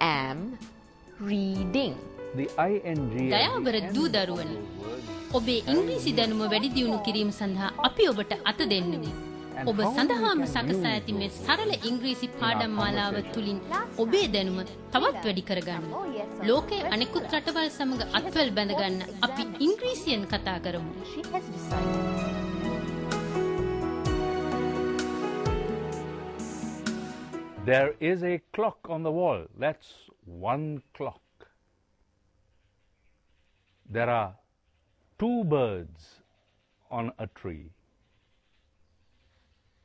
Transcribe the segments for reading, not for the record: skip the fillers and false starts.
am reading. The ing දයාබර දූ දරුවනි ඔබේ ඉංග්‍රීසි දැනුම වැඩි දියුණු කිරීම සඳහා අපි ඔබට අත දෙන්නෙමු. ඔබ සඳහාම සකසා ඇති මේ සරල ඉංග්‍රීසි පාඩම් මාලාව තුලින් ඔබේ දැනුම තවත් වැඩි කරගන්න. ලෝකයේ අනෙකුත් රටවල් සමග අත්වැල් බැඳ ගන්න අපි ඉංග්‍රීසියෙන් කතා කරමු. There is a clock on the wall. That's one clock. There are two birds on a tree.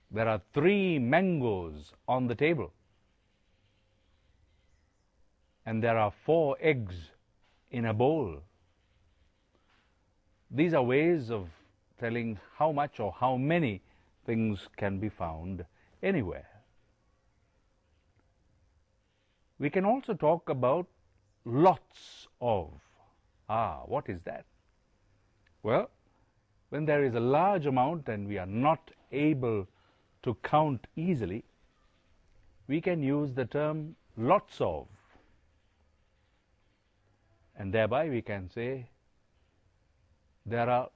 There are 3 mangoes on the table. And there are 4 eggs in a bowl. These are ways of telling how much or how many things can be found anywhere. We can also talk about lots of. What is that? Well, when there is a large amount and we are not able to count easily, we can use the term lots of. And thereby we can say there are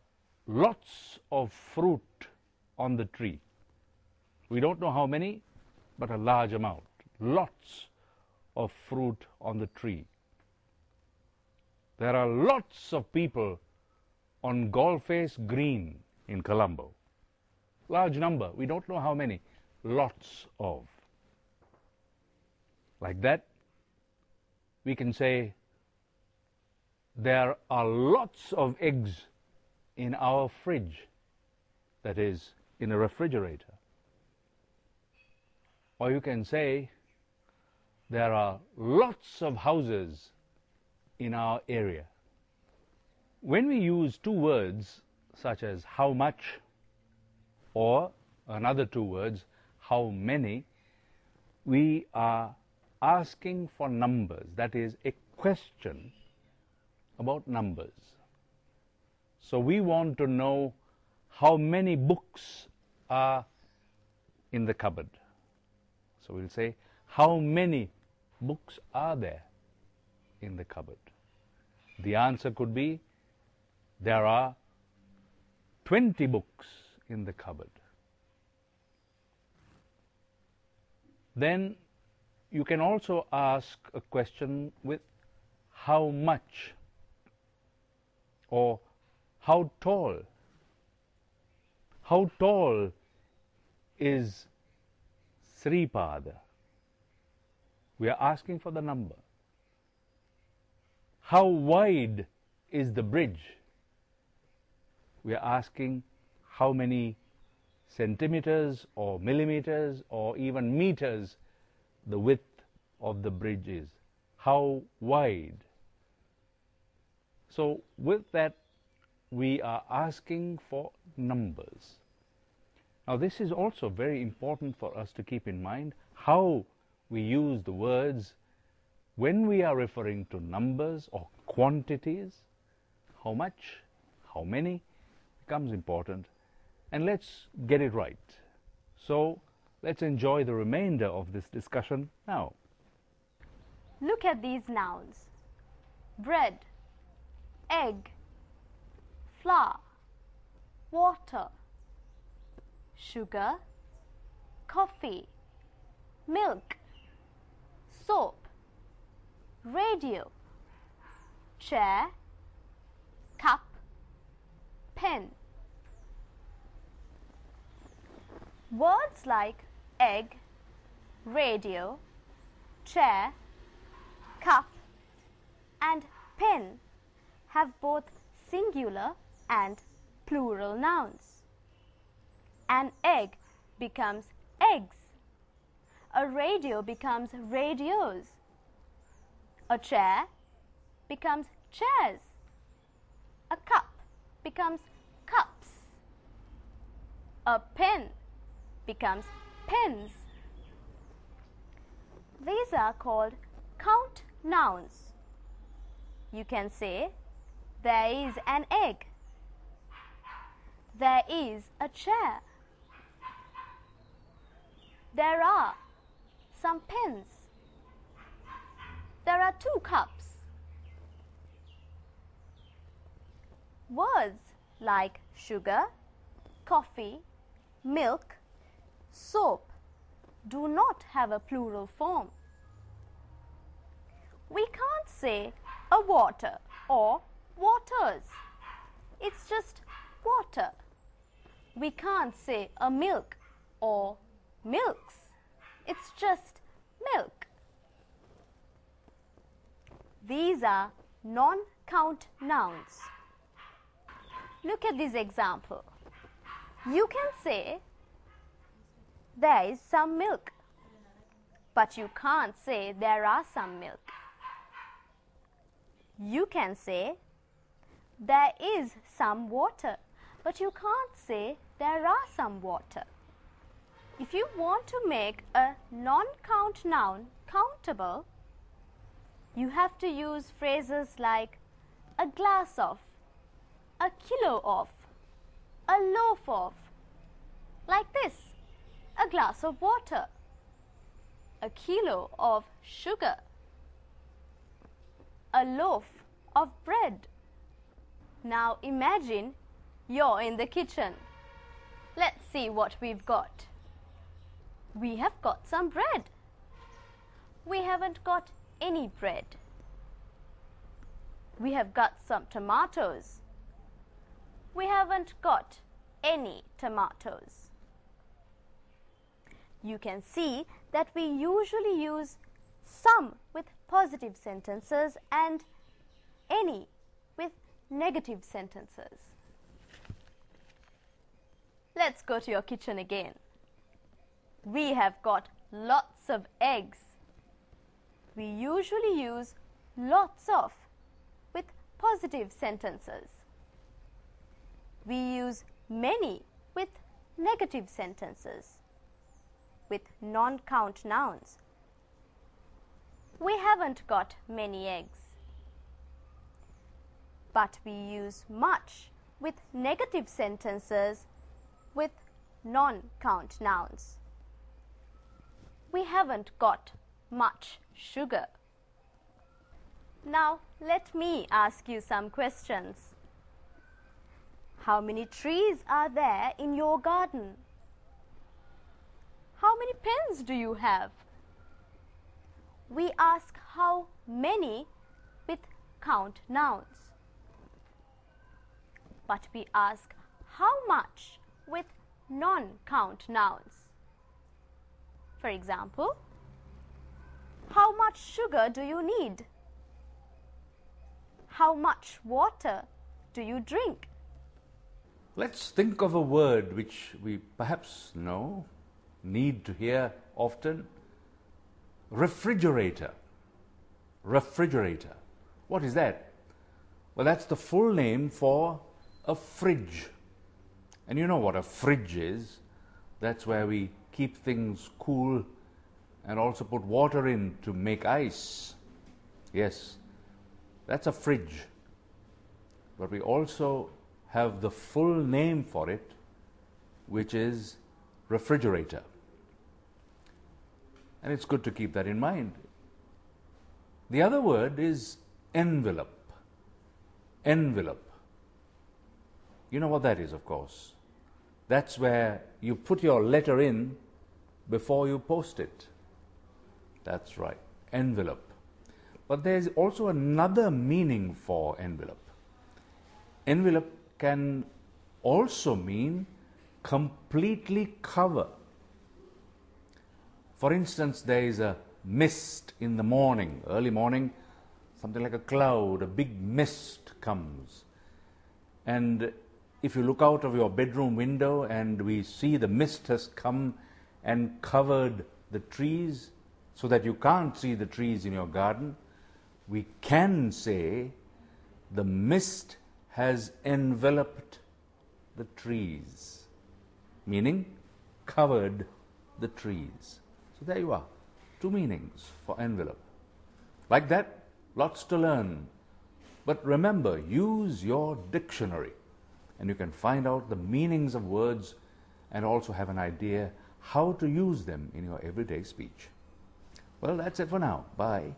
lots of fruit on the tree. We don't know how many, but a large amount. Lots of fruit on the tree. There are lots of people on Golface Green in Colombo. Large number. We don't know how many. Lots of. Like that, we can say there are lots of eggs in our fridge. That is, in a refrigerator. Or you can say there are lots of houses in our area. When we use 2 words such as how much or another 2 words, how many, we are asking for numbers. That is a question about numbers. So we want to know how many books are in the cupboard. So we'll say, how many books are there in the cupboard? The answer could be, there are 20 books in the cupboard. Then you can also ask a question with how much or how tall. How tall is Sripada? We are asking for the number. How wide is the bridge? We are asking how many centimeters or millimeters or even meters the width of the bridge is. How wide? So with that, we are asking for numbers. Now this is also very important for us to keep in mind, how we use the words when we are referring to numbers or quantities. How much, how many becomes important, and let's get it right. So let's enjoy the remainder of this discussion now. Look at these nouns: bread, egg, flour, water, sugar, coffee, milk, soap, radio, chair, cup, pen. Words like egg, radio, chair, cup and pen have both singular and plural nouns. An egg becomes eggs. A radio becomes radios. A chair becomes chairs. A cup becomes cups. A pen becomes pens. These are called count nouns. You can say, there is an egg. There is a chair. There are some pens. 2 cups. Words like sugar, coffee, milk, soap do not have a plural form. We can't say a water or waters. It's just water. We can't say a milk or milks. It's just milk. These are non-count nouns. Look at this example. You can say there is some milk, but you can't say there are some milk. You can say there is some water, but you can't say there are some water. If you want to make a non-count noun countable, you have to use phrases like a glass of, a kilo of, a loaf of, like this, a glass of water, a kilo of sugar, a loaf of bread. Now imagine you're in the kitchen. Let's see what we've got. We have got some bread. We haven't got any bread. We have got some tomatoes. We haven't got any tomatoes. You can see that we usually use some with positive sentences and any with negative sentences. Let's go to your kitchen again. We have got lots of eggs. We usually use lots of with positive sentences. We use many with negative sentences, with non-count nouns. We haven't got many eggs. But we use much with negative sentences with non-count nouns. We haven't got much sugar. Now let me ask you some questions. How many trees are there in your garden? How many pens do you have? We ask how many with count nouns. But we ask how much with non-count nouns. For example, how much sugar do you need? How much water do you drink? Let's think of a word which we perhaps know, need to hear often. Refrigerator. Refrigerator. What is that? Well, that's the full name for a fridge. And you know what a fridge is. That's where we keep things cool and also put water in to make ice. Yes, that's a fridge. But we also have the full name for it, which is refrigerator. And it's good to keep that in mind. The other word is envelope. Envelope. You know what that is, of course. That's where you put your letter in before you post it. That's right, envelope. But there's also another meaning for envelope. Envelope can also mean completely cover. For instance, there is a mist in the morning, early morning, something like a cloud, a big mist comes. And if you look out of your bedroom window and we see the mist has come and covered the trees so that you can't see the trees in your garden, we can say the mist has enveloped the trees, meaning covered the trees. So there you are, two meanings for envelope. Like that, lots to learn. But remember, use your dictionary and you can find out the meanings of words and also have an idea how to use them in your everyday speech. Well, that's it for now. Bye.